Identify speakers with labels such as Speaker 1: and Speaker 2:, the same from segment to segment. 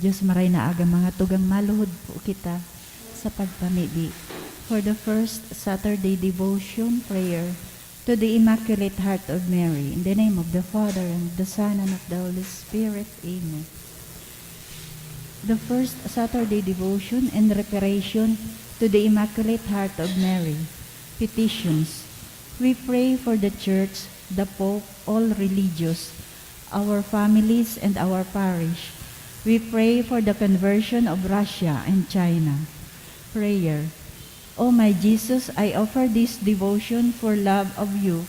Speaker 1: Diyos maray na aga mga tugang maluhod po kita sa pagpamidi. For the first Saturday devotion prayer to the Immaculate Heart of Mary, in the name of the Father, and of the Son, and of the Holy Spirit. Amen. The first Saturday devotion in reparation to the Immaculate Heart of Mary. Petitions. We pray for the Church, the Pope, all religious, our families, and our parish. We pray for the conversion of Russia and China. Prayer. O my Jesus, I offer this devotion for love of you,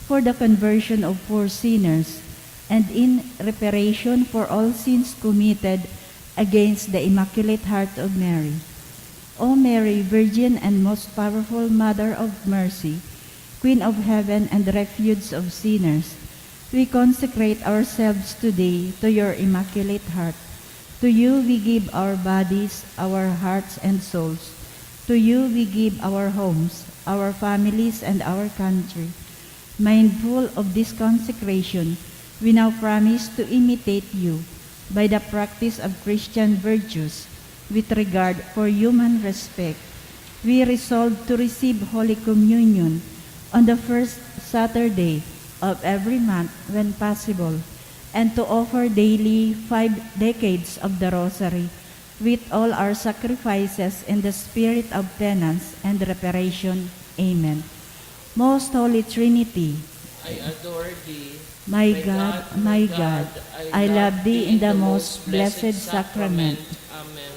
Speaker 1: for the conversion of poor sinners, and in reparation for all sins committed against the Immaculate Heart of Mary. O Mary, Virgin and most powerful Mother of Mercy, Queen of Heaven and Refuge of sinners, we consecrate ourselves today to your Immaculate Heart. To you we give our bodies, our hearts and souls. To you we give our homes, our families, and our country. Mindful of this consecration, we now promise to imitate you by the practice of Christian virtues with regard for human respect. We resolve to receive Holy Communion on the first Saturday of every month when possible, and to offer daily 5 decades of the Rosary with all our sacrifices in the spirit of penance and reparation. Amen. Most Holy Trinity,
Speaker 2: I adore thee.
Speaker 1: my God, I love thee in the most blessed sacrament.
Speaker 2: Amen.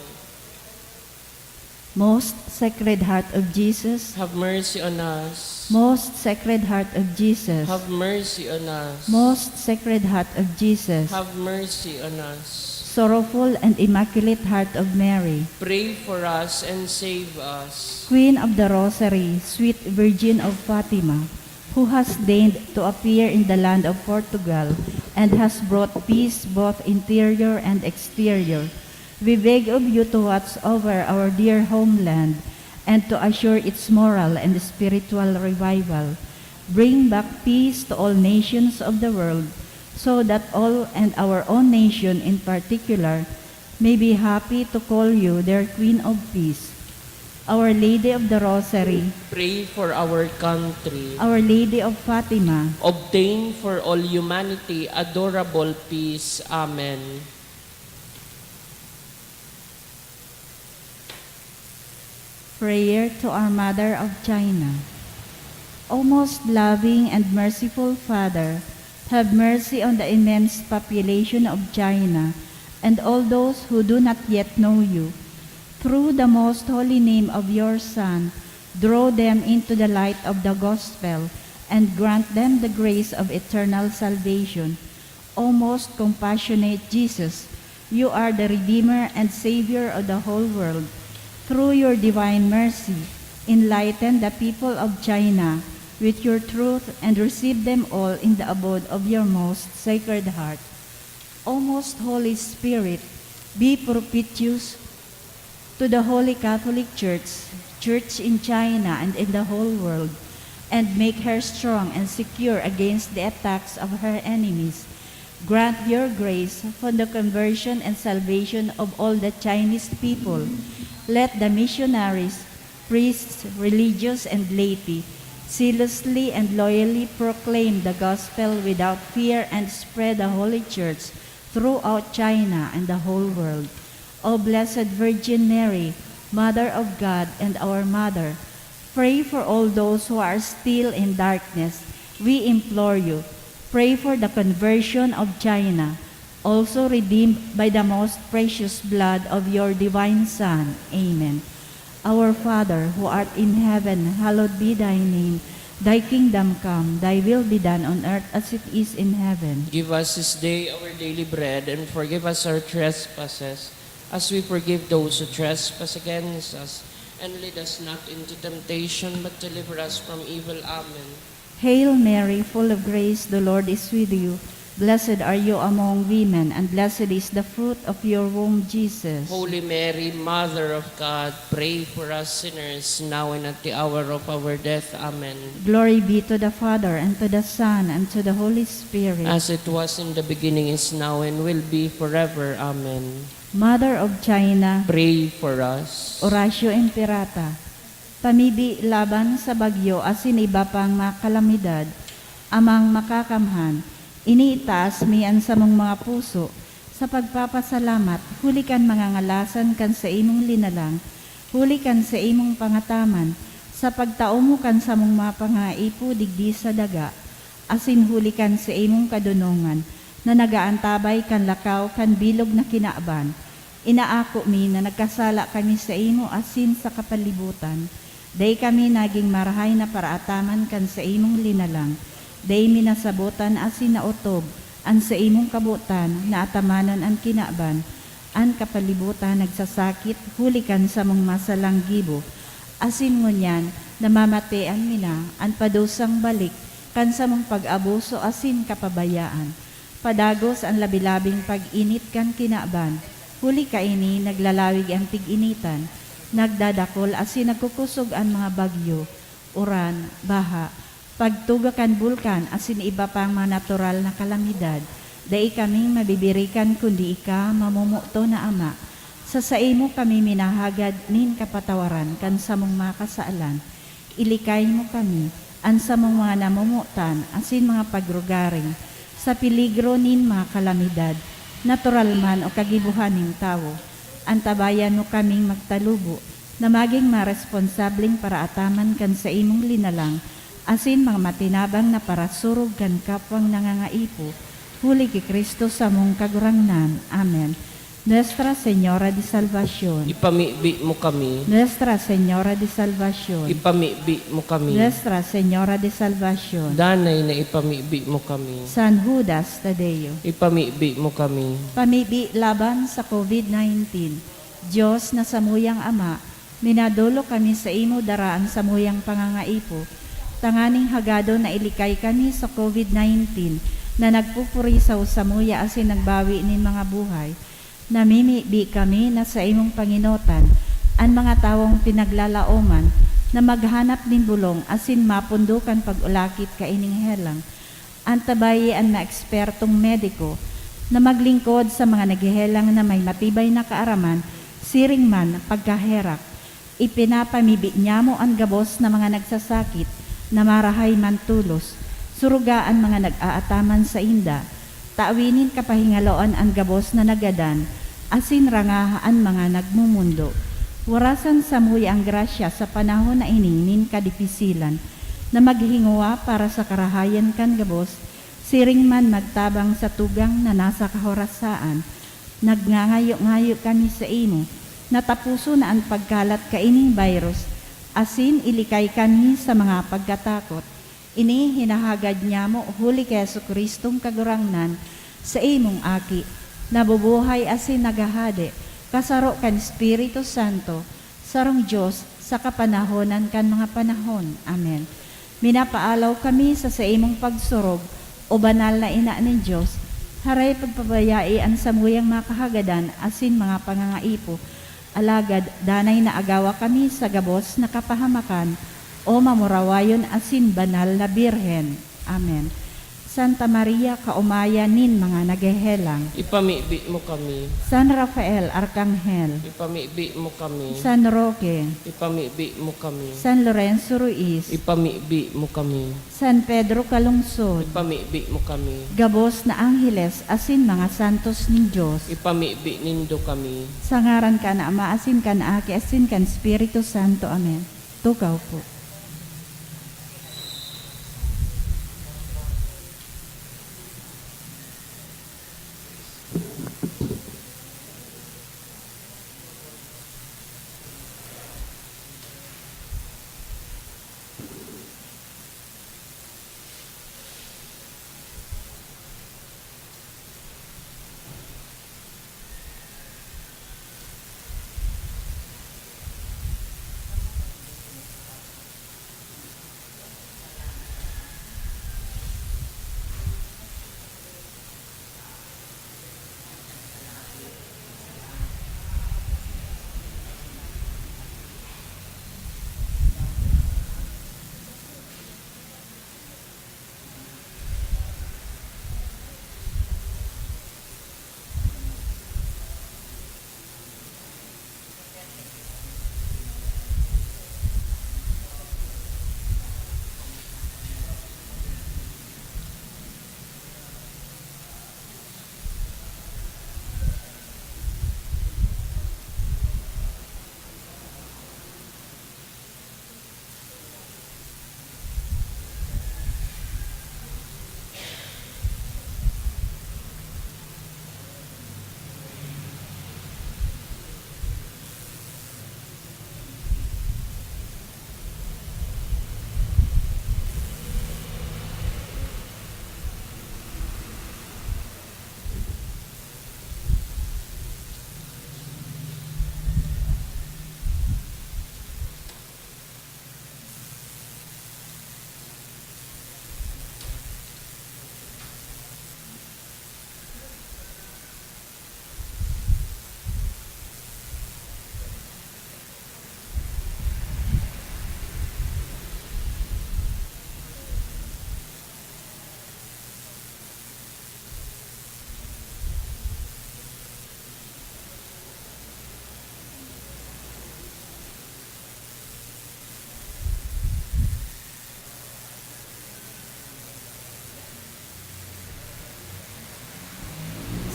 Speaker 1: Most Sacred Heart of Jesus,
Speaker 2: Have mercy on us.
Speaker 1: Most Sacred Heart of Jesus,
Speaker 2: Have mercy on us.
Speaker 1: Most Sacred Heart of Jesus,
Speaker 2: Have mercy on us.
Speaker 1: Sorrowful and Immaculate Heart of Mary,
Speaker 2: Pray for us and save us.
Speaker 1: Queen of the Rosary, Sweet Virgin of Fatima, who has deigned to appear in the land of Portugal and has brought peace both interior and exterior, we beg of you to watch over our dear homeland and to assure its moral and spiritual revival. Bring back peace to all nations of the world, so that all, and our own nation in particular, may be happy to call you their Queen of Peace. Our Lady of the Rosary,
Speaker 2: Pray for our country.
Speaker 1: Our Lady of Fatima,
Speaker 2: Obtain for all humanity adorable peace. Amen.
Speaker 1: Prayer to our Mother of China. O most loving and merciful Father, have mercy on the immense population of China and all those who do not yet know you. Through the most holy name of your Son, draw them into the light of the gospel and grant them the grace of eternal salvation. O most compassionate Jesus, you are the Redeemer and Savior of the whole world. Through your divine mercy, enlighten the people of China with your truth and receive them all in the abode of your most sacred heart. O most Holy Spirit, be propitious to the Holy Catholic Church, Church in China and in the whole world, and make her strong and secure against the attacks of her enemies. Grant your grace for the conversion and salvation of all the Chinese people. Let the missionaries, priests, religious, and laity zealously and loyally proclaim the gospel without fear and spread the Holy Church throughout China and the whole world. O Blessed Virgin Mary, Mother of God and our Mother, pray for all those who are still in darkness. We implore you, pray for the conversion of China, also redeemed by the most precious blood of your divine Son. Amen. Our Father, who art in heaven, hallowed be thy name. Thy kingdom come, thy will be done on earth as it is in heaven.
Speaker 2: Give us this day our daily bread, and forgive us our trespasses, as we forgive those who trespass against us. And lead us not into temptation, but deliver us from evil. Amen.
Speaker 1: Hail Mary, full of grace, the Lord is with you. Blessed are you among women, and blessed is the fruit of your womb, Jesus.
Speaker 2: Holy Mary, Mother of God, pray for us sinners, now and at the hour of our death. Amen.
Speaker 1: Glory be to the Father, and to the Son, and to the Holy Spirit.
Speaker 2: As it was in the beginning, is now, and will be forever. Amen.
Speaker 1: Mother of China,
Speaker 2: Pray for us.
Speaker 1: Oratio Imperata, pamibi laban sa bagyo asin iba pang mga kalamidad, amang makakamhan, iniitaas mian sa mong mga puso, sa pagpapasalamat, hulikan mga ngalasan kan sa imong linalang, hulikan sa imong pangataman, sa pagtaumo kan sa mong mga pangaipo digdi sa daga, asin hulikan sa imong kadunungan, na nagaantabay kan lakaw kan bilog na kinaaban. Inaako mi na nagkasala kami sa imo asin sa kapalibutan. Day kami naging marahay na paraataman kan sa imong linalang. Day minasabutan asin na utob, an sa imong kabutan na atamanan ang kinaaban. An kapalibutan nagsasakit, hulikan sa mong masalang gibo. Asin ngunyan, namamatian mina, an padusang balik, kan sa mong pag-abuso asin kapabayaan. Padagos ang labilabing pag-init kan kinaaban. Huli ka ini, naglalawig ang tig-initan, nagdadakol asin nagkukusog ang mga bagyo, uran, baha, pagtugakan bulkan asin iba pang mga natural na kalamidad, dai kaming mabibirikan kundi ika mamumuto na ama. Sa saimo kami minahagad nin kapatawaran kan sa mong mga kasaalan, ilikay mo kami, an sa mong mga namumutan asin mga pagrugaring, sa peligro nin mga kalamidad, natural man o kagibuhaning tao, antabayan mo kaming magtalubo, na maging maresponsabling paraataman kan sa imong linalang, asin mga matinabang na parasurog kan kapwang nangangaipo, huli ki Kristo sa mong kagurangnan. Amen. Nuestra Señora de Salvación,
Speaker 2: Ipamibi mo kami.
Speaker 1: Nuestra Señora de Salvación,
Speaker 2: Ipamibi mo kami.
Speaker 1: Nuestra Señora de Salvación,
Speaker 2: Danay na ipamibi mo kami.
Speaker 1: San Judas Tadeo,
Speaker 2: Ipamibi mo kami.
Speaker 1: pamibi laban sa COVID-19. Diyos na samuyang Ama, minadulo kami sa imo daraan samuyang pangangaipo. Tanganing hagado na ilikay kami sa COVID-19 na nagpupuri sa samuya asin nagbawi nin mga buhay. Namimibi kami na sa imong Panginotan, ang mga tawong pinaglalaoman na maghanap din bulong asin mapundukan pag-ulakit kaining helang. Antabayi ang na-ekspertong mediko na maglingkod sa mga naghehelang na may matibay na kaaraman, siring man pagkaherak. Ipinapamibi niya mo ang gabos na mga nagsasakit na marahay man tulos, surugaan mga nag-aataman sa inda, taawinin kapahingaloan ang gabos na nagadan, asin rangahaan mga nagmumundo. Warasan sa muy ang grasya sa panahon na iningnin kadipisilan, na maghinguwa para sa karahayan kan gabos, siring man magtabang sa tugang na nasa kahorasaan. Nagngangayo-ngayo kami sa imo, natapuso na ang pagkalat kaining virus, asin ilikay kami sa mga pagkatakot. Ini hinahagad niya mo huli kay Jesucristong kagurangnan sa imong aki, nabubuhay asin nagahade, kasaro kan Espiritu Santo, sarong Diyos sa kapanahonan kan mga panahon. Amen. Minapaalaw kami sa imong pagsurog, o banal na ina ng Diyos, haray pagpabayai ang samuyang mga kahagadan asin mga pangangaipo, alagad danay na agawa kami sa gabos na kapahamakan, o mamurawayon asin banal na birhen. Amen. Santa Maria, kaumaya nin mga naghehelang.
Speaker 2: Ipamibi mo kami.
Speaker 1: San Rafael, Arkanghel.
Speaker 2: Ipamibi mo kami.
Speaker 1: San Roque.
Speaker 2: Ipamibi mo kami.
Speaker 1: San Lorenzo Ruiz.
Speaker 2: Ipamibi mo kami.
Speaker 1: San Pedro Calungsod.
Speaker 2: Ipamibi mo kami.
Speaker 1: Gabos na angheles asin mga santos ng Diyos.
Speaker 2: Ipamibi nindo kami.
Speaker 1: Sa ngaran ka na Ama, asin ka na Aki, asin ka na Espiritu Santo. Amen. Tukaw po.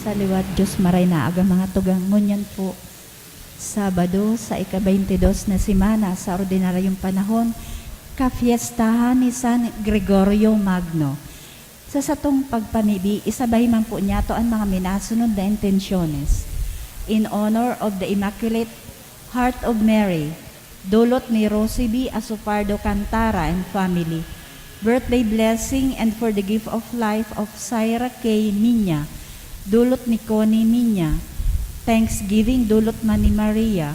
Speaker 1: Sa liwat Diyos maray na aga mga tugang ngunyan po. Sabado sa ika-22 na simana sa ordinaryong panahon, kafiestahan ni San Gregorio Magno. Sa satong pagpamibi, isabay man po niya to ang mga minasunod na intensyones. In honor of the Immaculate Heart of Mary, dulot ni Rosie B. Asopardo Cantara and family, birthday blessing and for the gift of life of Syra K. Minya, dulot ni Connie Minya, thanksgiving dulot man ni Maria,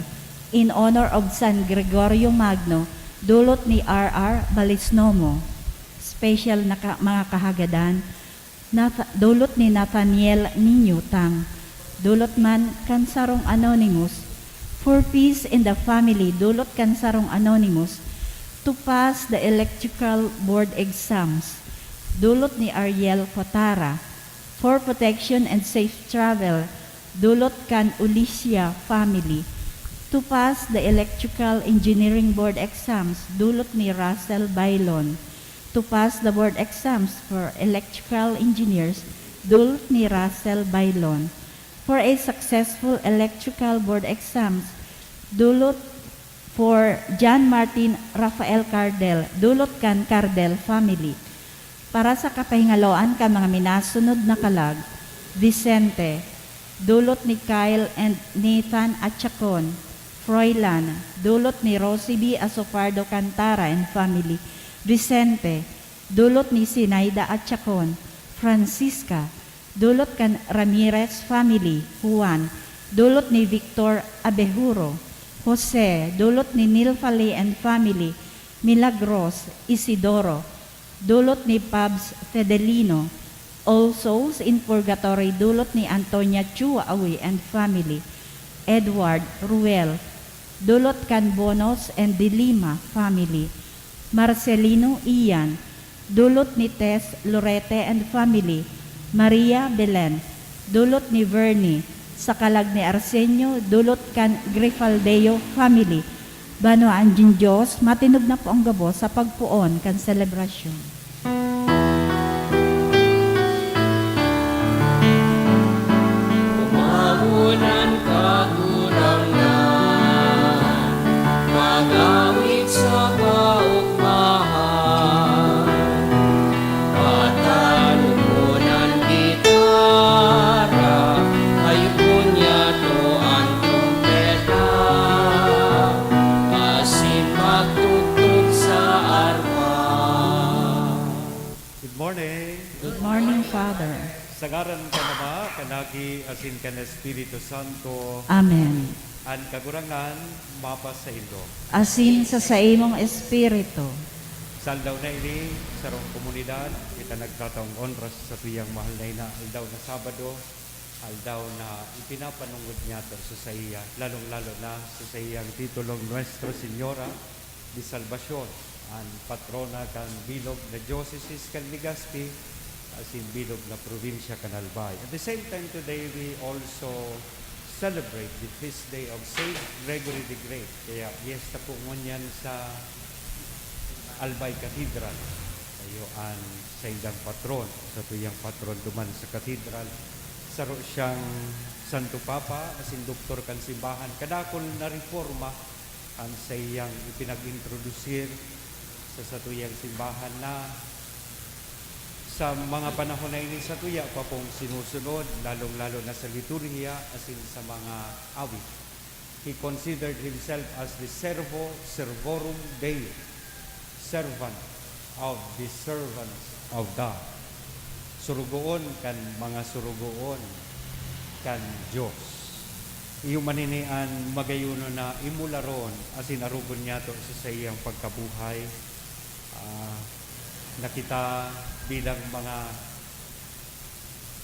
Speaker 1: in honor of San Gregorio Magno, dulot ni R.R. Balisnomo, special na mga kahagadan, dulot ni Nathaniel Ninyo Tang, dulot man Kansarong Anonymous, for peace in the family, dulot Kansarong Anonymous, to pass the electrical board exams, dulot ni Ariel Cotara, for protection and safe travel, dulot kan Ulicia family, to pass the electrical engineering board exams, dulot ni Russell Bailon, to pass the board exams for electrical engineers, dulot ni Russell Bailon, for a successful electrical board exams, dulot for John Martin Rafael Cardel, dulot kan Cardel family. Para sa kapahingaloan ka mga minasunod na kalag, Vicente, dulot ni Kyle and Nathan Achacon, Froilan, dulot ni Rosie B. Asopardo Cantara and family, Vicente, dulot ni Sinaida Achacon, Francisca, dulot kan Ramirez family, Juan, dulot ni Victor Abejuro, Jose, dulot ni Nilfali and family, Milagros, Isidoro, dulot ni Pabs Fedelino, All Souls in Purgatory, dulot ni Antonia Chuawi and family, Edward Ruel, dulot kan Bonos and De Lima family, Marcelino Ian, dulot ni Tess Lorete and family, Maria Belen, dulot ni Vernie, sa kalag ni Arsenio, dulot kan Grifaldeo family. Banoan din Diyos, matinog na po ang gabo sa pagpuon kan selebrasyon.
Speaker 2: Umamunan kagurangan, magawit sa kaugmahan, patalunan gitara, ay punyato ang trumpeta, asin magtugtog sa arpa.
Speaker 3: Good morning.
Speaker 1: Good morning, Father.
Speaker 3: Sagaran ka na ba, kanagi asin ka na Espiritu Santo,
Speaker 1: Amen.
Speaker 3: an kagurangan, mapas sa ilo.
Speaker 1: Asin sa imong espiritu,
Speaker 3: Saldaw na ini, sarong komunidad, kita nagtataong onras sa tuyang mahal na ina, aldaw na Sabado, aldaw na ipinapanungod niya to sa iya, lalong-lalo na sa iyang titulong Nuestra Señora de Salvacion, ang patrona kan bilog na diocese kan Legazpi, asin bilog na probinsya kan Albay. At the same time today, we also celebrate the feast day of Saint Gregory the Great. Kaya fiesta po ngunyan sa Albay Cathedral. Kayo ang sa ilang patron, sa tuyang patron duman sa katedral. Saro siyang Santo Papa, asin doktor kan simbahan. Kadakol na reforma ang sa iyang ipinag-introducir sa tuyang simbahan na sa mga panahon na ini sa tuya pa pong sinusunod, lalong-lalo na sa liturhiya, asin sa mga awit. He considered himself as the servorum Dei, servant of the servants of God. Surugoon kan mga surugoon kan Diyos. Iyo maninian magayuno na imularon, asin arugon niya to sa iyang pagkabuhay. Nakita bilang mga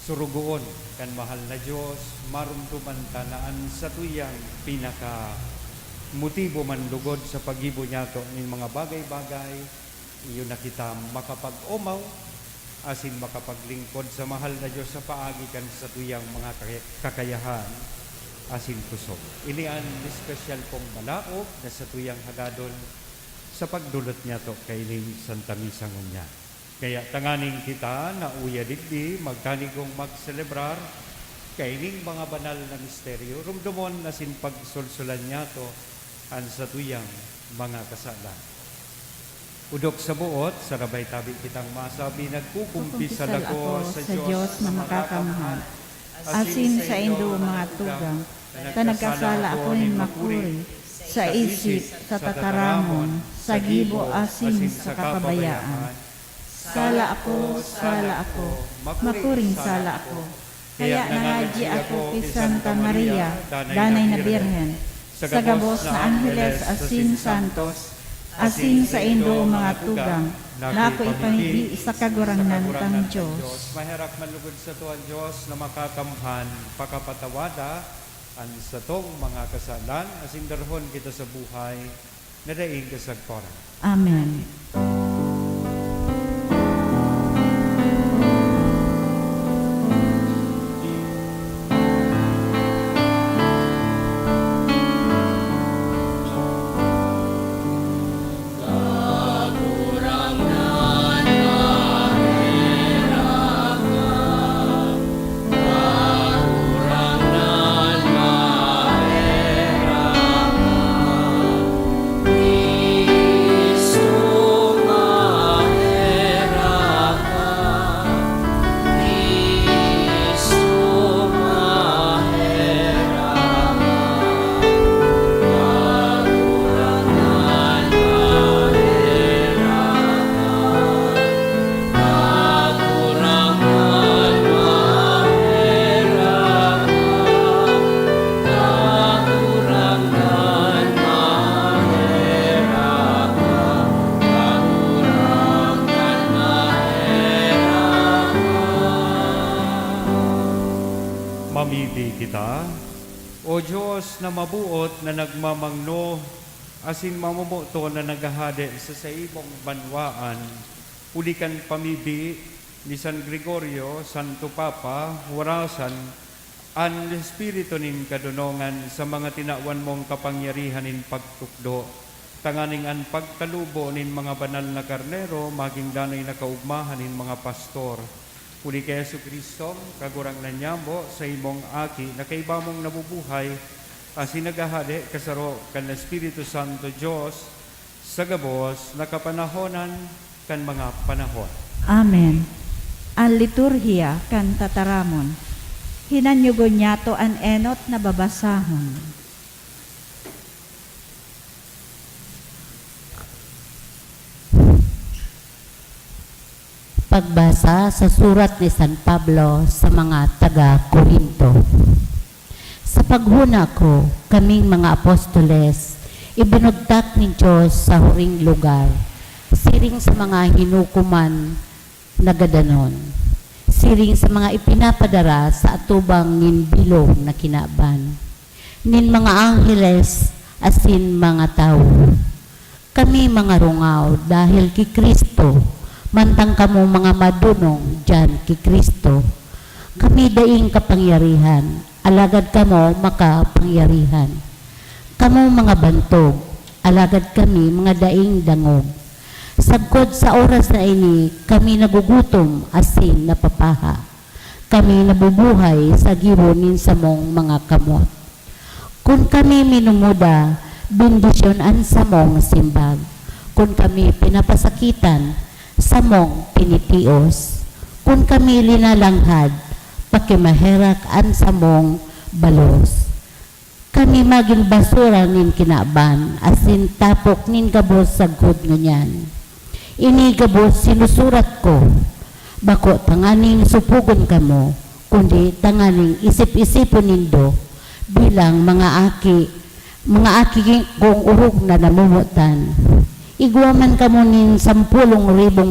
Speaker 3: surugoon kan mahal na Diyos, marumtuman tanaan sa tuyang pinaka motibo man lugod sa pagibo niya to ng mga bagay-bagay, iyo nakita makapag-umaw, asin makapaglingkod sa mahal na Diyos sa paagi kan sa tuyang mga kakayahan, asin kusog. Inian special pong malaog na sa tuyang hagadon sa pagdulot niya to kay Santa Misa niya. Kaya tanganing kita na uya digdi, magkanigong magselebrar Kaining mga banal na misteryo, rumdumon na sin pagsulsulan niya to an sa tuyang mga kasalan. Udok sa buot, sa rabay tabi kitang masabi, nagkukumpi sa lago sa Diyos
Speaker 1: na makakamahal. Asin sa indo mga tugang, ta nagkasala ako nin makuri, sa isip, sa tataramon, sa gibo asin sa kapabayaan. Sala ako, makuring sala ako. Kaya nangadji ako kay Santa Maria, danay na Birhen, sa gabos na Angeles asin santos, asin sa indo mga tugang, na ako ipanigi sa kagurangnan tang Diyos.
Speaker 3: Mahirap manlugod sa tuwan Diyos na makakamhan, pakapatawada, an sa tong mga kasalan, asing darhon kita sa buhay, nadaing kasagpora.
Speaker 1: Amen.
Speaker 3: Mamili kita, O Diyos na mabuot na nagmamangno, asin mamumuto na nagahade sa imong banwaan, ulikan pamibi ni San Gregorio, Santo Papa, warasan, an Espiritu nin kadunongan sa mga tinawan mong kapangyarihan nin pagtukdo, tanganing an pagkalubo nin mga banal na karnero, maging danay na kaugmahan nin mga pastor, uli kay Yesu Kristo, kagurang na nyambo sa imong aki, na kay bamong nabubuhay, asin nagahade kasaro kan Espiritu Santo Diyos, sa gabos, nakapanahonan kan mga panahon.
Speaker 1: Amen. Ang liturhiya kan tataramon, hinanyugon niya to an enot na babasahon.
Speaker 4: Pagbasa sa surat ni San Pablo sa mga taga-Korinto. Sa paghuna ko, kaming mga apostoles, ibinugtak ni Diyos sa huring lugar, siring sa mga hinukuman na gadanon, siring sa mga ipinapadara sa atubang nin bilog na kinaban, nin mga angheles asin mga tao. Kami mga rungaw dahil kay Kristo, mantang kamo mga madunong dyan kay Kristo. Kami daing kapangyarihan, alagad kamo makapangyarihan. Kamo mga bantog, alagad kami mga daing dangog. Sagkod sa oras na ini, kami nagugutom asin napapaha. Kami nabubuhay sa gironin sa mong mga kamot. Kung kami minumuda, bendisyon an sa mong simbag. Kung kami pinapasakitan, samong pinitios. Kung kami linalanghad, pakimaherak an samong balos. Kami maging basura nin kinaban, asin tapok nin gabos sagkod ngunyan. Ini gabos sinusurat ko, bako tanganing supugon kamo, kundi tanganing isip-isipon nindo, bilang mga aki kong urog na namumutan. Igwaman kamo nin 10,000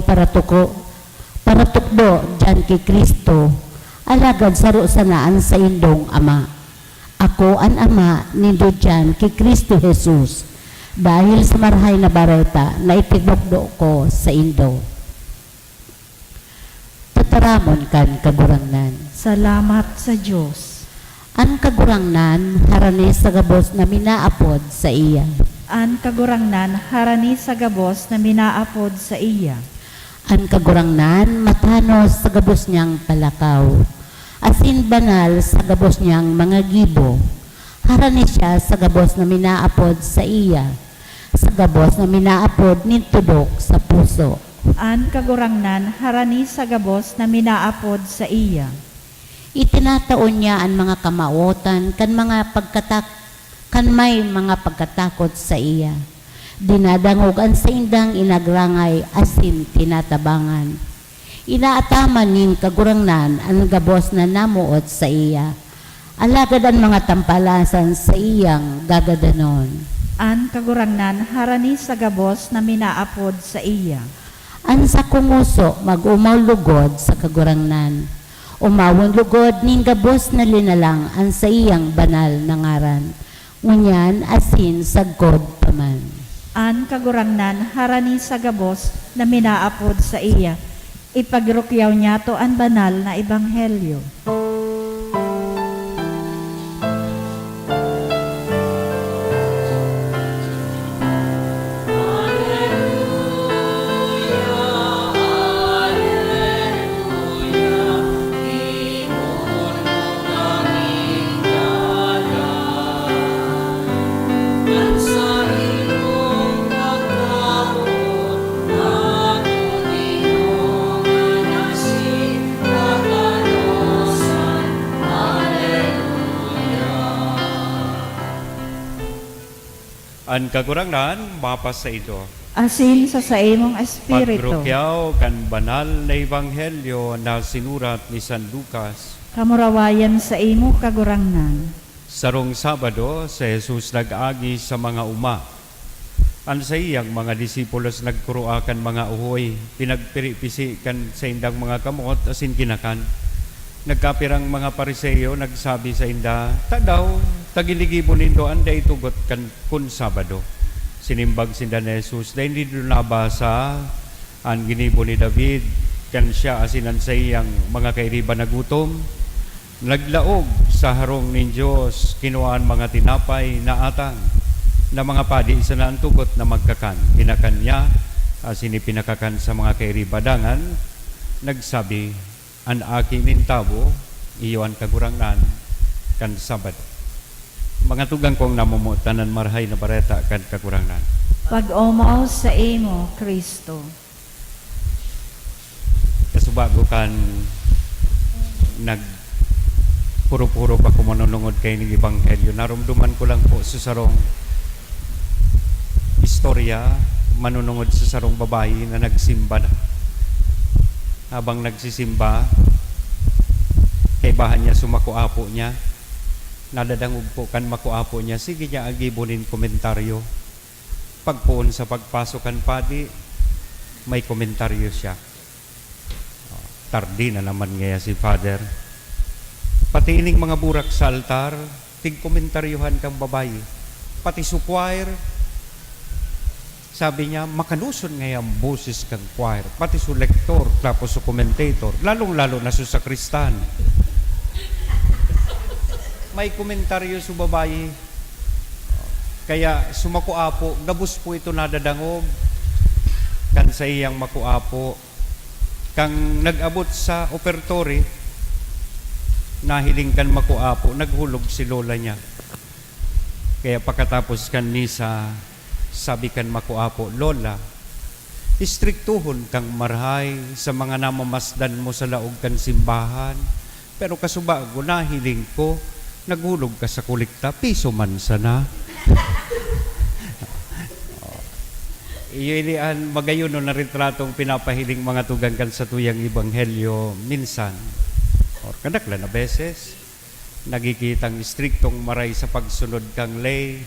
Speaker 4: paratukdo dyan kay Kristo, alagad saro sanaan sa indong ama. Ako an ama nindo dyan kay Kristo Jesus, dahil sa marhay na bareta na itinukdo ko sa indo. Tataramon kan kagurangnan.
Speaker 1: Salamat sa Diyos.
Speaker 4: An kagurangnan harani sa gabos na minaapod sa iya.
Speaker 1: An kagurangnan harani sa gabos na minaapod sa iya.
Speaker 4: An kagurangnan matanos sa gabos niyang palakaw. asin banal sa gabos niyang mga gibo. Harani siya sa gabos na minaapod sa iya, sa gabos na minaapod nintudok sa puso.
Speaker 1: An kagurangnan harani sa gabos na minaapod sa iya.
Speaker 4: Itinataon niya ang mga kamauotan kan may mga pagkatakot sa iya. Dinadangog ang sa indang inagrangay asin tinatabangan. Inaataman nin kagurangnan ang gabos na namuot sa iya. Alagad ang mga tampalasan sa iyang gagadanon.
Speaker 1: An kagurangnan harani sa gabos na minaapod sa iya.
Speaker 4: An sa kunguso mag-umaw lugod sa kagurangnan. Umawon lugod ning gabos na linalang ang sa iyang banal na ngaran. Ngunyan asin sagod paman.
Speaker 1: An kagurangnan harani sa gabos na minaapod sa iya. Ipagrukyaw niya to ang banal na ebanghelyo.
Speaker 3: Ang kagurangnan, mapas sa ito.
Speaker 1: Asin sa imong espiritu.
Speaker 3: Pagrukyaw kan banal na ebanghelyo na sinurat ni San Lucas.
Speaker 1: Kamurawayan sa imo kagurangnan.
Speaker 3: Sarong Sabado, si Jesus nag-agi sa mga uma. Ang sa iyang mga disipulos nagkuruakan mga uhoy, pinagpiripisi kan sa indang mga kamot asin kinakan. Nagkapirang mga pariseyo nagsabi sa inda, "Tadaw, tagiligibon nindo anday tugot kan kun Sabado." Sinimbag sinda ni Jesus, dahil hindi doon nabasa ang ginibo ni David, kan siya asinan sa iyang mga kairiba na gutom. Naglaog sa harong ni Diyos, kinuhaan mga tinapay na atang, na mga padi isa na ang tugot na magkakan. Kinakan niya, asin ipinakakan sa mga kairiba dangan, nagsabi, "An aki nintabo, iyon kagurangnan, kan Sabado." Mga tugang kong namumutanan marhay na bareta kan kagurangnan.
Speaker 1: Pag-umaw sa imo, Kristo.
Speaker 3: Kasubago kan puro-puro pa ko manunungod kay ng ebanghelyo. Narumduman ko lang po sa sarong istorya, manunungod sa sarong babae na nagsimba na. Habang nagsisimba, kaibahan niya sumakuapo niya, nadadangog po kan makuapo niya, sige niya agibunin komentaryo. Pagpuon sa pagpasokan padi, may komentaryo siya. Tardi na naman ngaya si Father. Pati ining mga burak sa altar, tig-komentaryuhan kang babae. Pati su choir, sabi niya, makaluson ngayang boses kang choir. Pati su lektor, tapos su commentator, lalong-lalo na su sakristan. May komentaryo su babae. Kaya sumakuapo, gabus po ito nadadangog. Kan sa iyang makuapo, kang nag-abot sa operatory, nahiling kan makuapo, naghulog si lola niya. Kaya pagkatapos kan misa, sabi kan makuapo, "Lola, istriktuhon kang marhay sa mga namamasdan mo sa laog kan simbahan. Pero kasubago, nahiling ko, naghulog ka sa kulikta, piso man sana." Iyon magayon na retratong pinapahiling mga tugang kan sa tuyang ebanghelyo minsan. Or kadakla na beses, nagikitang istriktong maray sa pagsunod kang lay.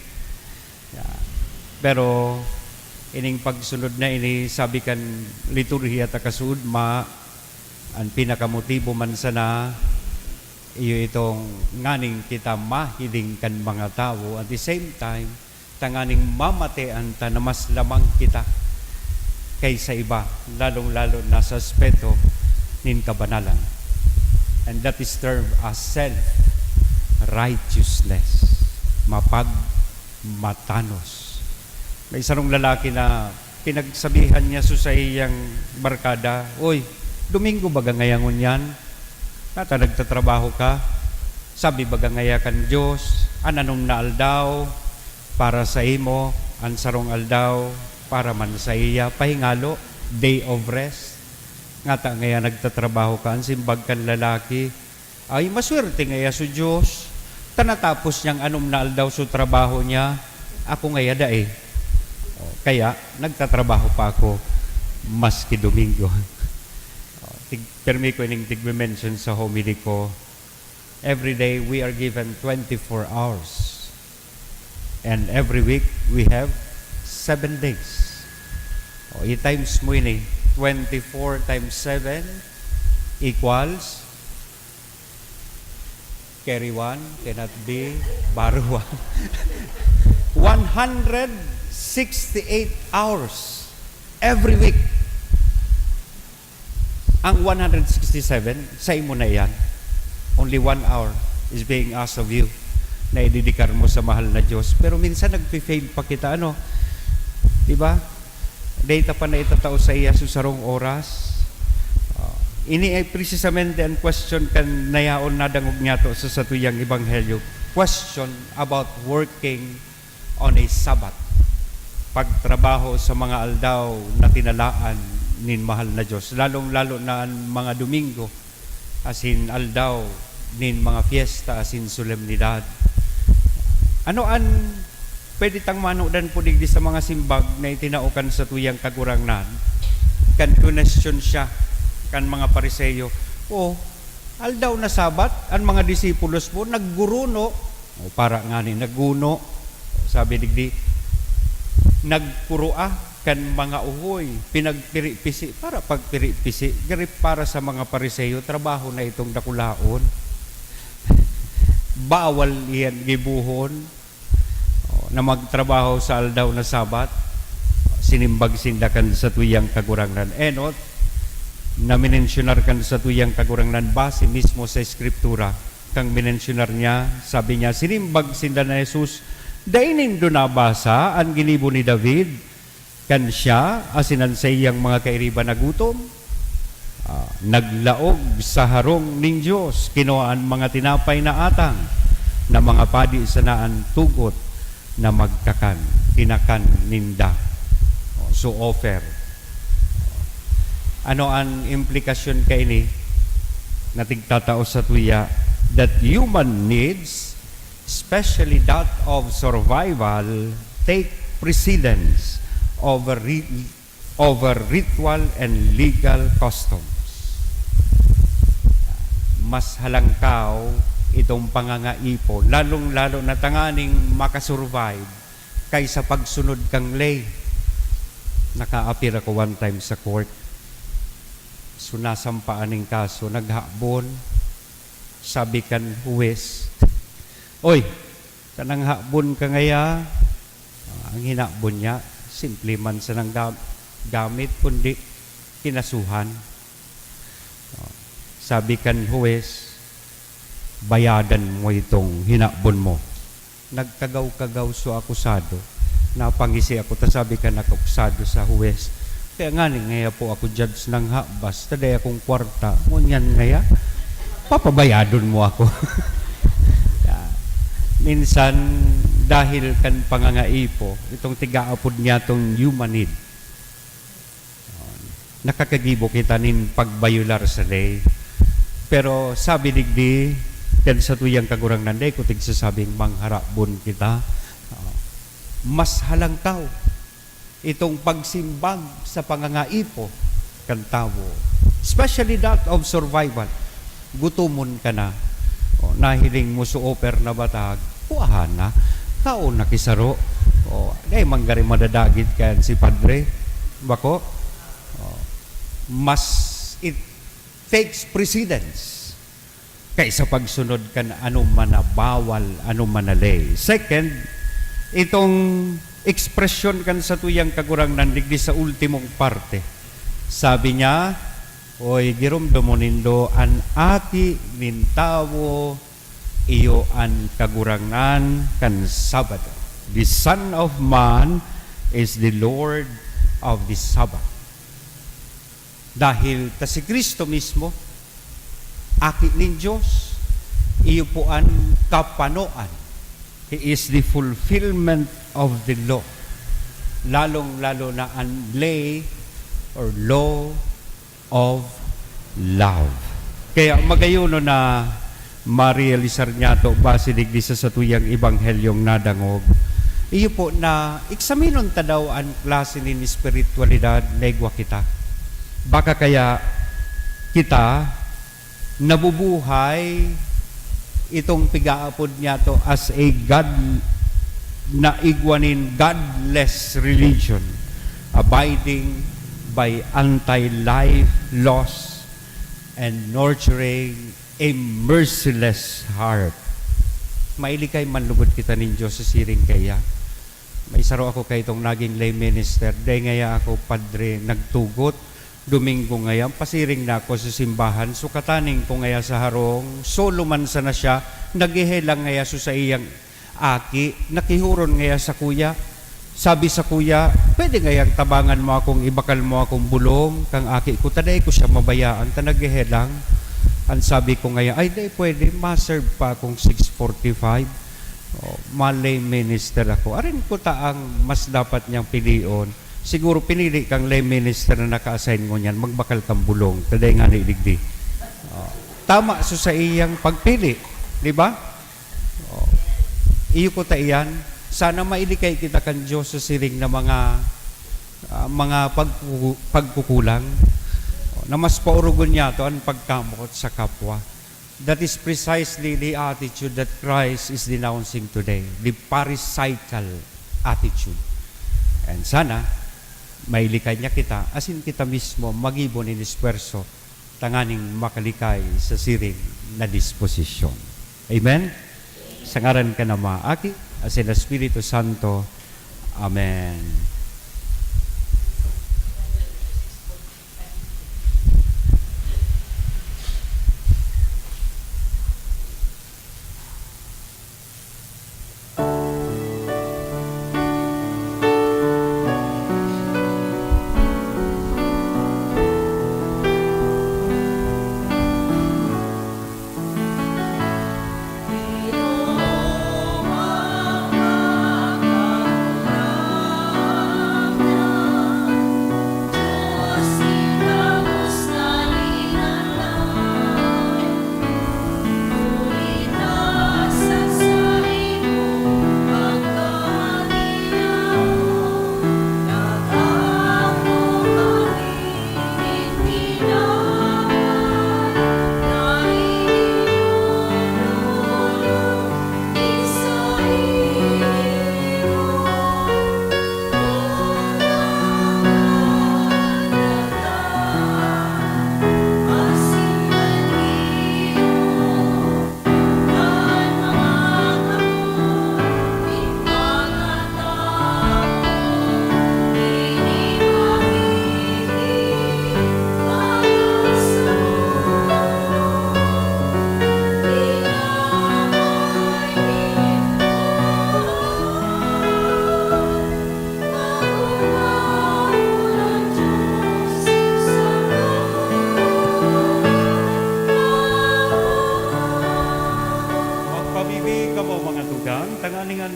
Speaker 3: Pero ining pagsunod na ini, sabi kan liturhiya ta kasudma, ang pinakamotibo man sana, iyo itong nganing kita mahiling kan mga tao, at the same time, tanganing mamatean ta na mas lamang kita kaysa iba, lalong-lalo na sa aspeto nin kabanalan. And that is termed as self-righteousness, mapagmatanos. May isang lalaki na pinagsabihan niya sa iyang barkada, "Oy, Domingo baga ngayangon yan?" Nata nagtatrabaho ka, sabi baga ngaya kan Diyos, ananong na aldaw para sa imo, ang sarong aldaw para man sa iya, pahingalo, day of rest. Ngata ngaya nagtatrabaho ka, ang simbag kan lalaki, ay maswerte ngaya sa Diyos, tanatapos niyang anom na aldaw sa trabaho niya, ako ngaya dae. Kaya nagtatrabaho pa ako maski Domingo. Permi ko ining tigme-mention sa homily ko, every day we are given 24 hours. And every week we have 7 days. I-times mo ini, 24 times 7 equals, carry 1, cannot be, borrow 1. 168 hours every week. Ang 167, sa imo na yan. Only 1 hour is being asked of you na ididikar mo sa mahal na Diyos. Pero minsan nagpi-fail pa kita, ano? Diba? Data pa na itatao sa iya susarong oras. Ini ay precisamente ang question kan nayaon na dangog niya to sa satuyang ebanghelyo. Question about working on a Sabbath. Pagtrabaho sa mga aldaw na tinalaan nin mahal na Diyos, lalong-lalo na ang mga Domingo, asin aldaw nin mga fiesta, asin solemnidad. Ano an pwede tang manudan po digdi sa mga simbag na itinaukan sa tuyang kagurangnan? Kan question siya kan mga Pariseyo, aldaw na Sabat, ang mga disipulos mo nagguruno, para nga ni nagguno, sabi digdi, nagpurua kan mga uhoy, pinagpiripisi, para pagpiripisi, garip para sa mga Pariseyo, trabaho na itong dakulaon. Bawal iyan gibuhon na magtrabaho sa aldaw na Sabat, sinimbag sindakan sa tuyang kagurangnan. Enot, na minensyonar kan sa tuyang kagurangnan, base mismo sa Eskriptura, kang minensyonar niya, sabi niya, sinimbag sinda na Jesus, dainin do nabasa ang ginibo ni David, kan siya, asinan sa iyang mga kairiba na gutom, naglaog sa harong ning Diyos, kinuhaan mga tinapay na atang, na mga padi sa naan tugot, na magkakan, tinakan ninda. So offer. Ano ang implikasyon kay ini? Natigtatao sa tuya, that human needs, especially that of survival, take precedence over ritual and legal customs. Mas halangkaw itong pangangaipo, lalong-lalo na tanganing makasurvive kaysa pagsunod kang lay. Nakaapir ako one time sa court. So nasampaan ng kaso, naghabon, sabi kan huwes, oy, kanang habon ka ngaya, ang hinabon niya, simple man sa nang gamit, kundi kinasuhan. Sabi kan huwes, bayadan mo itong hinabon mo. Nagkagaw-kagaw so akusado. Napangisi ako, sabi kan akusado sa huwes. Kaya nga ngaya po ako judge ng habas, taday akong kwarta, ngunyan ngaya, papabayadon mo ako. Minsan, dahil kan pangangaipo, itong tigaapod niya itong human need, nakakagibo kita nin pagbayular sa lay. Pero sabi digdi, kan sa tuyang kagurangnan, day ko tigsasabing mangharapon kita, mas halangkaw itong pagsimbag sa pangangaipo kan tao, especially that of survival. Gutumon ka na, nahiling mo sa offer na batag, puahan na, kaon na kisaro, day manggari madadagit kan si Padre, bako, mas it takes precedence kaysa pagsunod kan ano man na bawal, ano man na lay. Second, itong ekspresyon kan sa tuyang kagurangnan digdi sa ultimong parte. Sabi niya, oy giromdom nindo an ati nintawo iyo an kagurangnan kan Sabado. The Son of Man is the Lord of the Sabbath. Dahil ta si Kristo mismo aki nin Diyos. Iyo po an kapanoan. He is the fulfillment of the law. Lalong-lalo na ang lay or law of love. Kaya magayuno na ma-realisar niya to base digdi sa tuyang ebanghelyong nadangog. Iyo po na eksaminon ta daw ang klase ni spiritualidad na igwa kita. Baka kaya kita nabubuhay itong pigaapod niya to as a God na igwanin godless religion, abiding by anti-life laws and nurturing a merciless heart. Mailikay manlugod kita nin Diyos sa siring kaya. May saro ako kay itong naging lay minister. Dahil ngaya ako padre nagtugot. Domingo ngayon, pasiring na ako sa simbahan. So kataning ko ngaya sa harong. Solo man sana siya. Nagihelang ngaya so sa iyang aki. Nakihuron ngaya sa kuya. Sabi sa kuya, pwede ngayang tabangan mo akong ibakal mo akong bulong. Kang aki ko, taday ko siya mabayaan. Nagihelang. Ang sabi ko ngaya, ay di pwede. Ma-serve pa akong 6:45. Malay minister ako. Arin ko taang mas dapat niyang pilion. Siguro pinili kang lay minister na naka-assign mo niyan, magbakal kang bulong. Taday nga ni Digdi. Tama so sa iyang pagpili. Di ba? Iyo ko ta iyan. Sana mailikay kita kan Diyos sa siring na mga pagkukulang. Na mas paurugon niya to ang pagkamot sa kapwa. That is precisely the attitude that Christ is denouncing today. The pharisaical attitude. And sana, mailikay niya kita, asin kita mismo magibon in esperso, tanganing makalikay sa siring na disposisyon. Amen? Sa ngaran ka na maaki, asin na Espiritu Santo. Amen.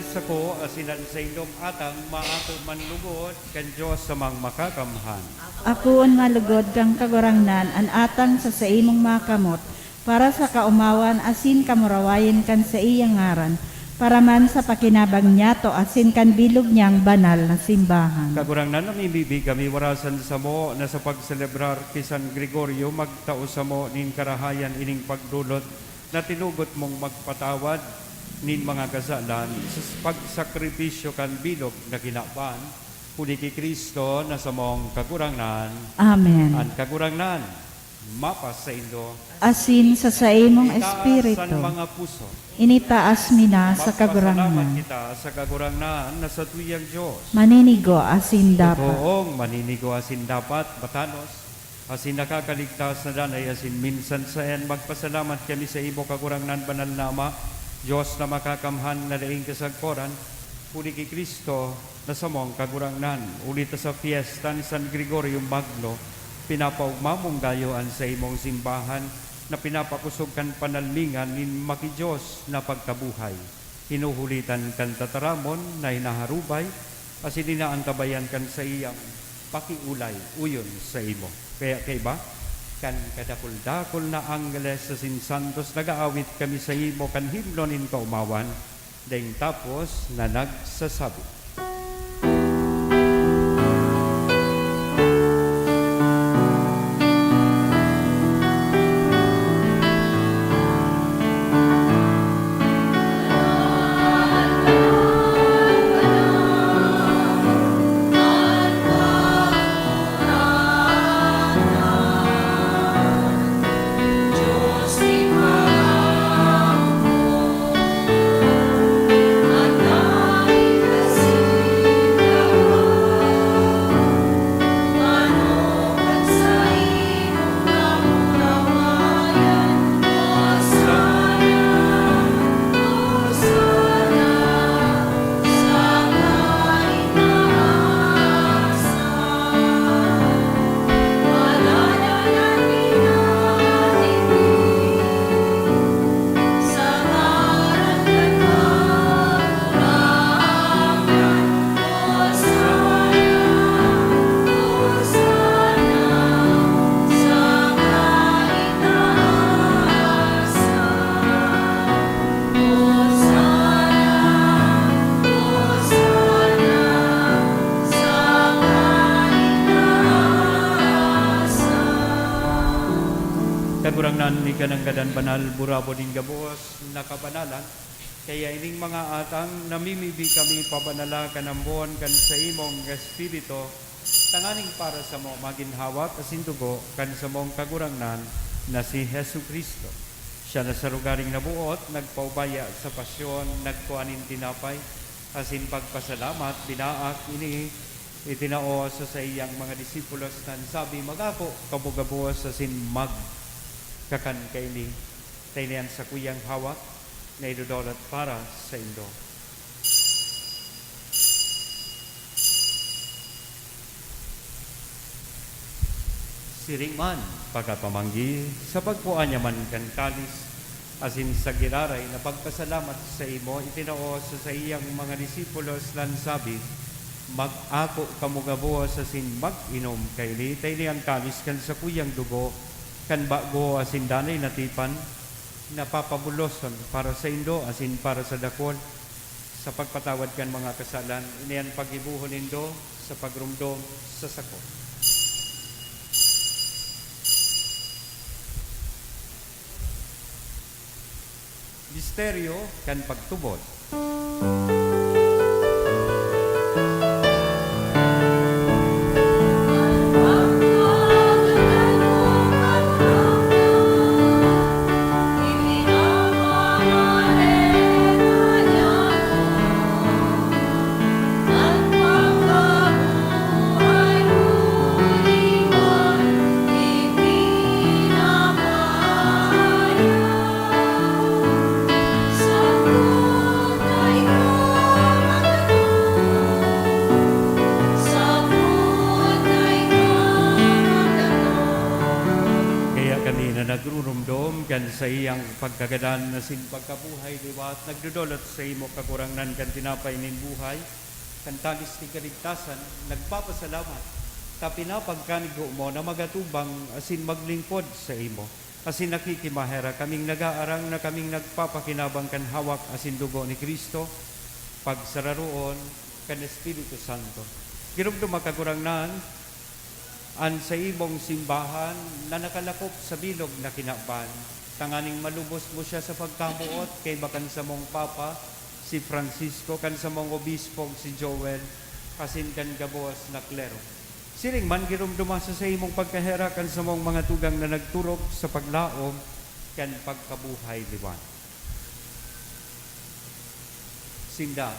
Speaker 3: sa ko asinan sa indong atang maato manlugod kan Dios sa mang makakamhan.
Speaker 1: Akuon malugod kang kagurangnan an atang sa imong makamot para sa kaumawan asin kamurawayin kan sa iyang ngaran para man sa pakinabang niya to asin kan bilog niyang banal na simbahan.
Speaker 3: Kagurangnan namimibi kami warasan sa mo na sa pagselebrar kay San Gregorio magtao sa mo nin karahayan ining pagdulot na tinugot mong magpatawad nin mga kasalan sa pagsakripisyo kan bilog na kinapan kuni kay Kristo na sa mong kagurangnan.
Speaker 1: Amen.
Speaker 3: Ang kagurangnan mapas sa indo
Speaker 1: Asin sa imong
Speaker 3: itaas
Speaker 1: espiritu
Speaker 3: ang mga puso.
Speaker 1: initaas mina sa
Speaker 3: Magpasalamat
Speaker 1: kagurangnan.
Speaker 3: kita sa kagurangnan na sa tuyang Diyos.
Speaker 1: Maninigo asin dapat.
Speaker 3: Totoong maninigo asin dapat batanos asin nakakaligtas na danay asin minsan sa en magpasalamat kami sa imo kagurangnan banal na Ama Diyos na makakamhan na daing kasagporan uli kay Kristo na sa mong kagurangnan ulit sa fiesta ni San Gregorio Magno pinapaugmamong gayuan sa imong simbahan na pinapakusog kan panalmingan nin maki Diyos na pagkabuhay. Hinuhulitan kan tataramon na hinaharubay, as inaantabayan kan sa iyang pakiulay, uyon sa imo. Kaya kaiba, kan kadakul-dakul na angles sa sinsantos, nagaawit kami sa imo, kan himno nin kaumawan, dahing tapos na nagsasabi. Kagurangnan ni kanang gadan banal, burabo din gabos, nakabanalan, kaya ining mga atang namimibi kami pabanala kanambon kan sa imong espiritu, tanganing para sa mo maginhawat asin dugo kan sa mong kagurangnan na si Hesu Kristo. Siya na sa lugaring nabuot, nagpaubaya sa pasyon, nagkuanin tinapay, asin pagpasalamat, binaak ini itinao sa iyang mga disipulos na sabi, magako kabugabos asin kakan kaini tainian sa kuyang hawak na idudolat para sa indo. Siringman pagkapamanggi sa pagpuan man kan kalis asin sa giraray na pagpasalamat sa imo itinao sa iyang mga disipulos lan sabi, mag-ako kamugabuos asin mag-inom kaini tainian kalis kan sa kuyang dugo kan bago asin danay natipan napapabuloson para sa indo asin para sa dakol sa pagpatawad kan mga kasalan iniyan pagibuhon indo sa pagrumdom sa sako. Misteryo kan pagtubod. Nagrurumdom kan sa iyang pagkagadan na sin pagkabuhay liwat, nagdudolot sa imo kakurangnan kan tinapay nin buhay, kan talis ni kaligtasan, nagpapasalamat, tapinapagkanigo mo na magatubang asin maglingkod sa imo. Asin nakikimahera kaming nagaarang na kaming nagpapakinabang kan hawak asin dugo ni Kristo, pagsararoon kan Espiritu Santo. Girumdum makakurangnan, an sa imong simbahan na nakalakop sa bilog na kinaban, tanganing malubos mo siya sa pagkamuot kay bakan sa mong Papa, si Francisco, kan sa mong Obispo, si Joel, kasin kan gabos na klero. Siring man girumduma sa imong pagkahera kan sa mong mga tugang na nagturog sa paglaom, kan pagkabuhay liwan. Sinda,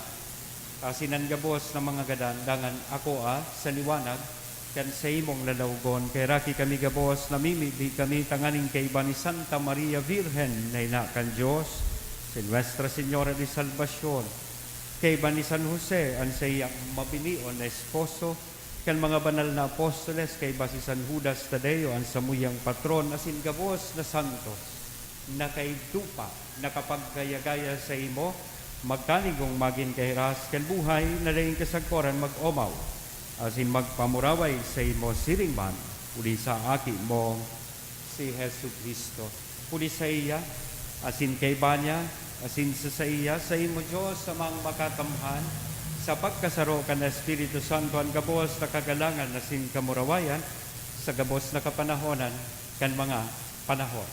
Speaker 3: kasinan gabos na mga gadan, dangan ako sa liwanag, kan sa imong lalawgon, kay raki kami gabos, namimili kami tanganing kay iba ni Santa Maria Virgen na ina kan Diyos, si Nuestra Señora de Salvacion, kay iba ni San Jose, ang sa iyang mabinion na esposo, kan mga banal na apostoles kay basi San Judas Tadeo ang samuyang patron asin gabos na santos na kay dupa nakapagkayagaya sa imo magkanigong magin kahiras ken buhay na daing kasagkoran mag-omaw asin magpamuraway sa imo siringman uli sa aki mo si Hesu Kristo uli sa iya asin kay banya asin sa iya sa imo Dios sa mga makakamhan sa pagkasaro kan Espiritu Santo ang gabos na kagalangan na sin kamurawayan sa gabos na kapanahonan kan mga panahon.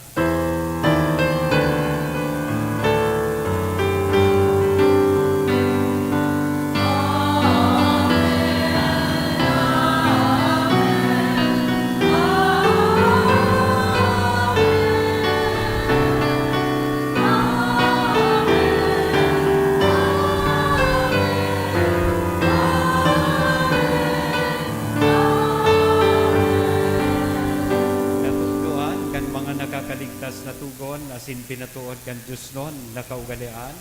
Speaker 3: Kaligtas na tugon, asin pinatuod kan Diyos noon, nakaugalian,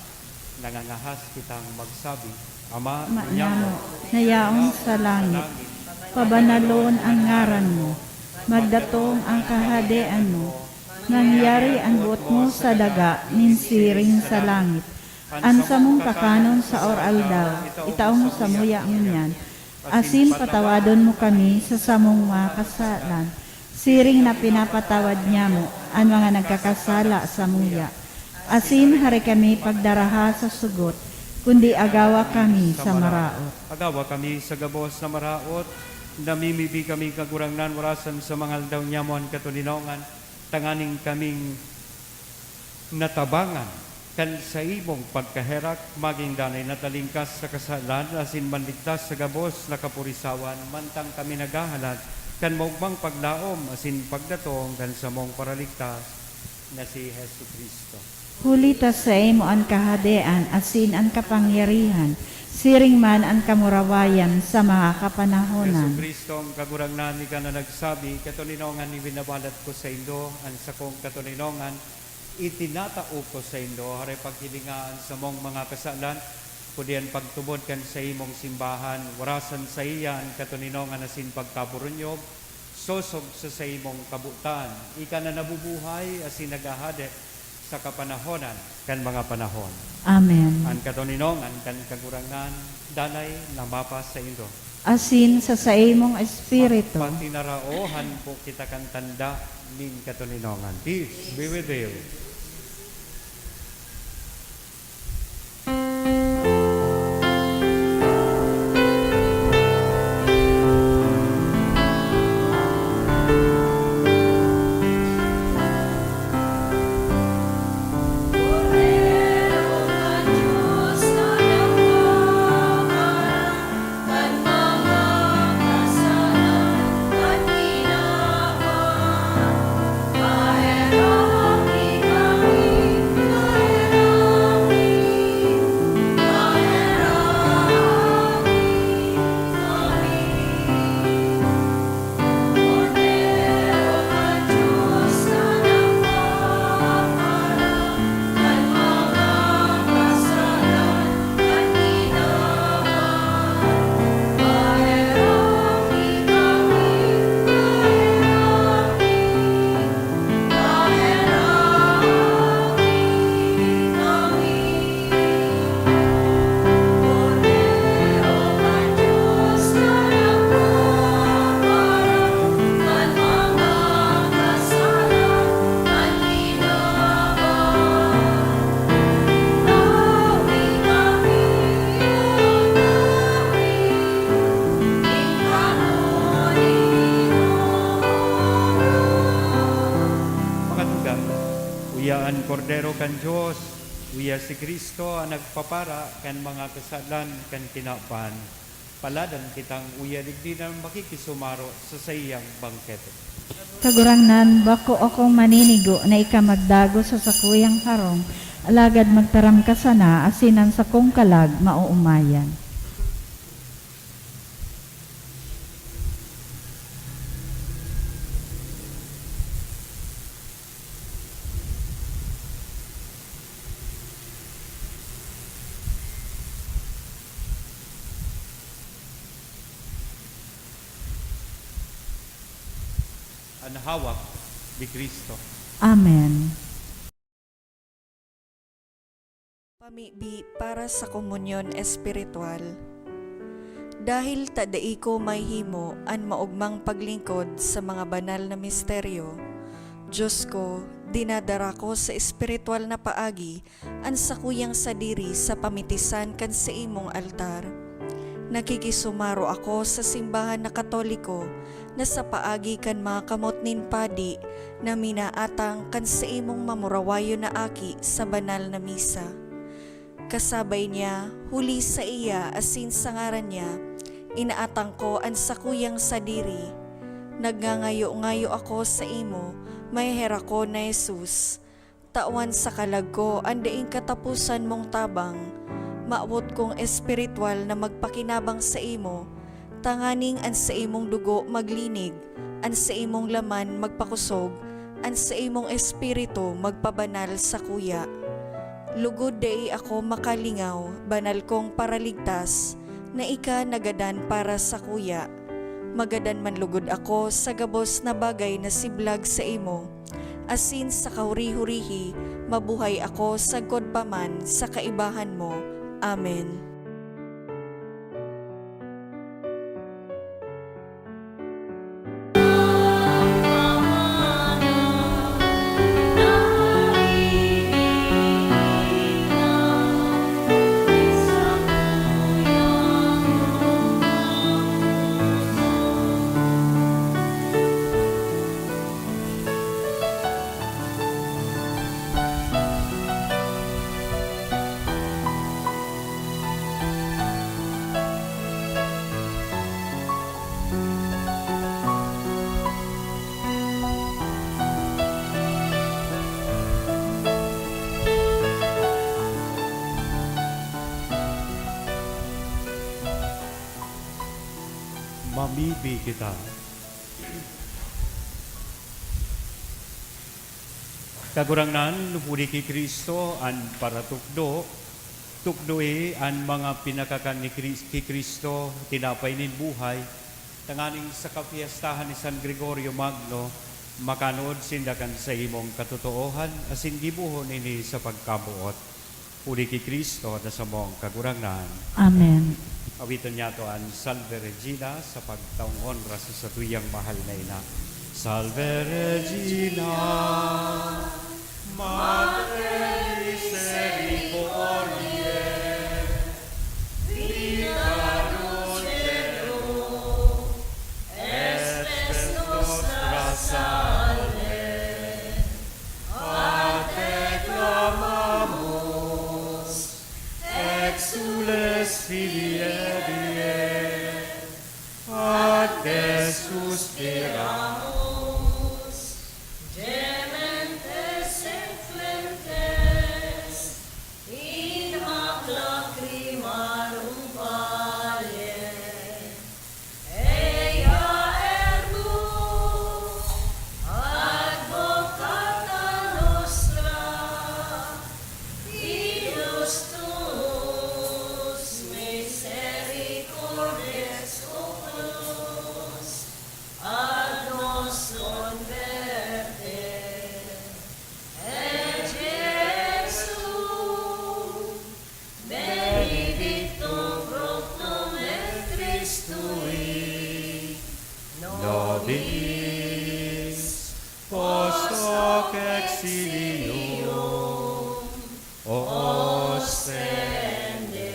Speaker 3: nangangahas kitang magsabi, Ama,
Speaker 1: Maanyamo, nayaon sa langit, pabanalon ang ngaran mo, magdatong ang kahadean mo, nangyari ang buot mo sa daga, ninsiring sa langit. Ansa mong kakanon sa oral daw, itaong sa muya ngunyan, asin patawadon mo kami sa samong mga kasalan, siring na pinapatawad niya mo ang mga nagkakasala sa muya. Asin hari kami pagdaraha sa sugot, kundi agawa kami sa maraot.
Speaker 3: Agawa kami sa gabos na maraot, namimibi kami kagurangnan warasan sa mga aldaw niya mo ang katuninongan, tanganing kaming natabangan, kan sa imong pagkaherak, maging danay natalingkas sa kasalan, asin manligtas sa gabos na kapurisawan, mantang kami naghahalat, kan maugmang paglaom asin pagdatong kan sa mong paraligtas na si Hesu Kristo.
Speaker 1: Hulita sa imo ang kahadean, asin ang kapangyarihan, siring man ang kamurawayan sa mga kapanahonan.
Speaker 3: Hesu Kristo, ang kagurangnan ni ka na nagsabi, katuninongan ni binabalat ko sa indo, ang sakong katuninongan, itinatao ko sa indo, haray paghilingaan sa mong mga kasalan, kudian pagtubod kan sa imong simbahan, warasan sa iya ang katuninongan asin pagkaburunyob, sosog sa imong kabutan, ika na nabubuhay asin nagahade sa kapanahonan kan mga panahon.
Speaker 1: Amen.
Speaker 3: Ang katuninongan kan kagurangan, danay na mapas sa indo.
Speaker 1: Asin sa imong espiritu.
Speaker 3: Patinaraohan po kita kan tanda ning katuninongan. Peace be with you. Uyaan kordero kan Diyos, uya si Kristo ang nagpapara kan mga kasalan kan kinapan. Paladan kitang uya digdinan makikisumaro sa sayang bangkete.
Speaker 1: Kagurangnan, bako akong maninigo na ikamagdago sa sakuyang harong, alagad magtaram ka sana, asinan sa kong kalag, mauumayan.
Speaker 3: ang hawak ni Kristo.
Speaker 1: Amen.
Speaker 5: Pamibi para sa komunyon espiritual. Dahil tadai ko may himo an maugmang paglingkod sa mga banal na misteryo, Diyos ko, dinadara ko sa espiritual na paagi an sakuyang sadiri sa pamitisan kan sa imong altar. Nakikisumaro ako sa simbahan na Katoliko na sa paagi kan mga kamot nin padi na minaatang kan sa imong mamurawayo na aki sa banal na misa. Kasabay niya, huli sa iya asin sa ngaran niya, inaatang ko ang sakuyang sadiri. Nagngangayo-ngayo ako sa imo, may hera ko na Jesus. Tawan sa kalag ko, andaing katapusan mong tabang. Maabot kong espiritual na magpakinabang sa imo, tanganing an sa imong dugo maglinig, an sa imong laman magpakusog, an sa imong espiritu magpabanal sa kuya. Lugod day ako makalingaw, banal kong paraligtas, na ika nagadan para sa kuya. Magadan man lugod ako sa gabos na bagay na siblag sa imo. Asin sa kauri-hurihi, mabuhay ako sagkod paman sa kaibahan mo. Amen.
Speaker 3: Mamibi kita. Kagurangnan, nupuli ki Kristo, an para tukdoi an mga pinakakan ni Kristo, tinapay nin buhay, tanganing sa kapiyastahan ni San Gregorio Magno, makanood sindakan sa imong katotoohan, asin gibuhon ini sa pagkabuot. Puli ki Kristo, na sa mong kagurangnan.
Speaker 1: Amen.
Speaker 3: Awiton niya to ang Salve Regina sa pagtaong honra sa satuyang mahal na ina. Salve Regina, Madre Misericordiae, Vita Dulcedo, Espes nostra salve, a te clamamus, exules Filii Diei, a te suspiramos,
Speaker 6: Gementes et flentes, in hac lacrimarum valle, ea ergo, advocata nostra, illustus misericordias oculos, ad nos converte, et Jesum, benedictum fructum ventris tui,
Speaker 3: nobis post hoc exilium, ostende,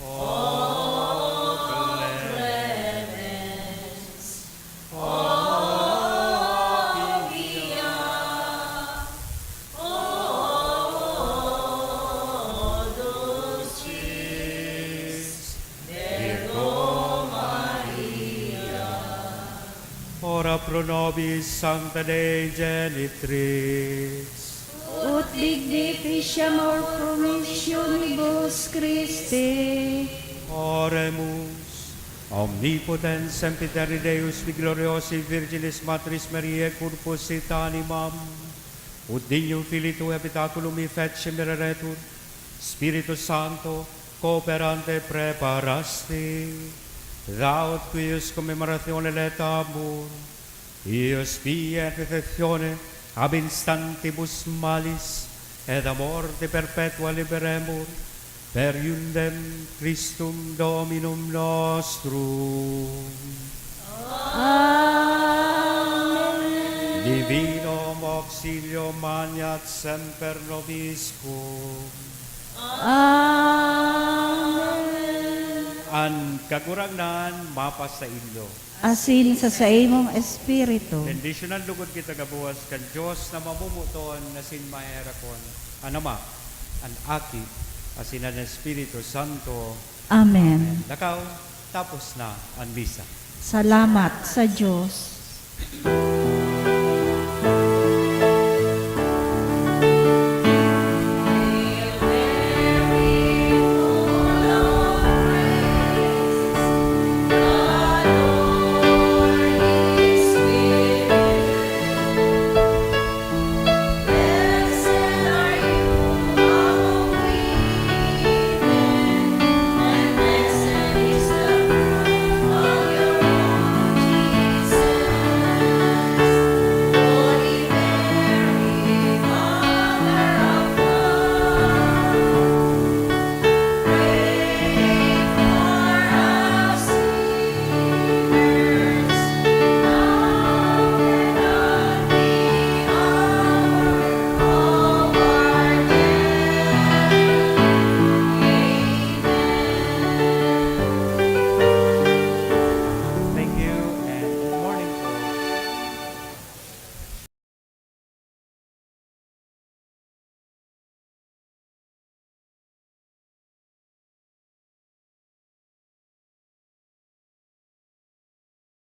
Speaker 3: o clemens, o via,
Speaker 6: o dulcis Virgo Maria.
Speaker 3: ora pro nobis Sancta Dei Genitrix,
Speaker 1: Ut dignificiamur promissionibus Christi.
Speaker 3: oremus, omnipotens sempiteri Deus, vi gloriosi Virginis Matris Mariae, corpus et animam, ut dignum Filii Tui habitaculum fecem mireretur, Spiritus Sancto, cooperante preparasti, thou ut cuius commemoratione letabur, Ius pia perfectione ab instantibus malis et a morte perpetua liberemur per iundem Christum Dominum nostrum. Divinum auxilio maniat semper nobiscum. Ang kagurangnan mapa sa inyo.
Speaker 1: Asin sa imong espiritu.
Speaker 3: Bendisyonan lugod kita gabuwas kan Diyos na mamumuton na sinmaherakon. Anama, ang aki, asin ang Espiritu Santo.
Speaker 1: Amen.
Speaker 3: Lakaw, tapos na ang misa.
Speaker 1: Salamat sa Diyos.